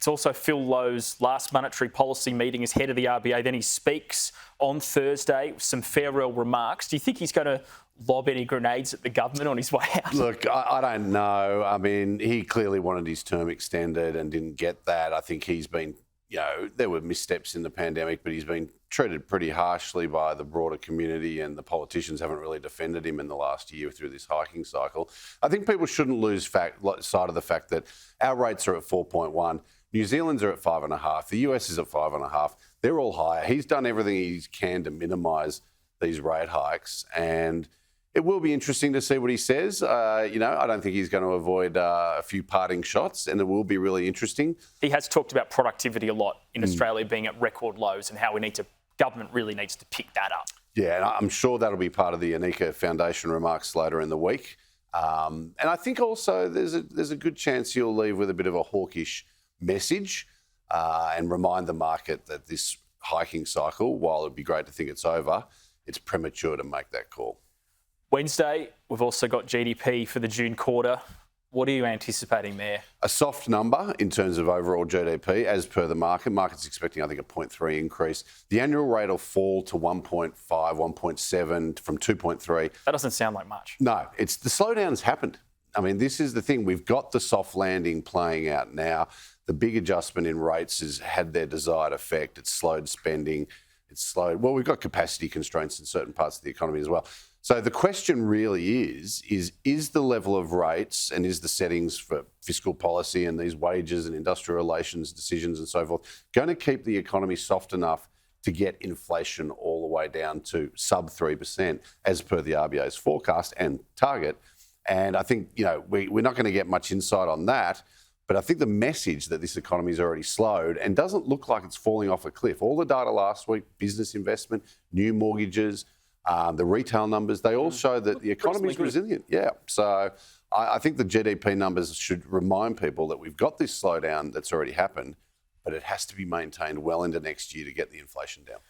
It's also Phil Lowe's last monetary policy meeting as head of the RBA. Then he speaks on Thursday with some farewell remarks. Do you think he's going to lob any grenades at the government on his way out? Look, I don't know. I mean, he clearly wanted his term extended and didn't get that. I think he's been, there were missteps in the pandemic, but he's been treated pretty harshly by the broader community, and the politicians haven't really defended him in the last year through this hiking cycle. I think people shouldn't lose sight of the fact that our rates are at 4.1. New Zealand's are at 5.5. The US is at 5.5. They're all higher. He's done everything he can to minimise these rate hikes, and it will be interesting to see what he says. I don't think he's going to avoid a few parting shots, and it will be really interesting. He has talked about productivity a lot in Australia being at record lows, and how government really needs to pick that up. Yeah, and I'm sure that'll be part of the Anika Foundation remarks later in the week. And I think also there's a good chance he'll leave with a bit of a hawkish message and remind the market that this hiking cycle, while it'd be great to think it's over, it's premature to make that call. Wednesday, we've also got GDP for the June quarter. What are you anticipating there? A soft number in terms of overall GDP, as per the market. Market's expecting, I think, a 0.3 increase. The annual rate will fall to 1.5, 1.7 from 2.3. That doesn't sound like much. No, the slowdown's happened. I mean, this is the thing. We've got the soft landing playing out now. The big adjustment in rates has had their desired effect. It's slowed spending. Well, we've got capacity constraints in certain parts of the economy as well. So the question really is the level of rates and is the settings for fiscal policy and these wages and industrial relations decisions and so forth going to keep the economy soft enough to get inflation all the way down to sub 3% as per the RBA's forecast and target? And I think, we're not going to get much insight on that. But I think the message that this economy is already slowed and doesn't look like it's falling off a cliff. All the data last week, business investment, new mortgages, the retail numbers, they all show that the economy is resilient. Yeah. So I think the GDP numbers should remind people that we've got this slowdown that's already happened, but it has to be maintained well into next year to get the inflation down.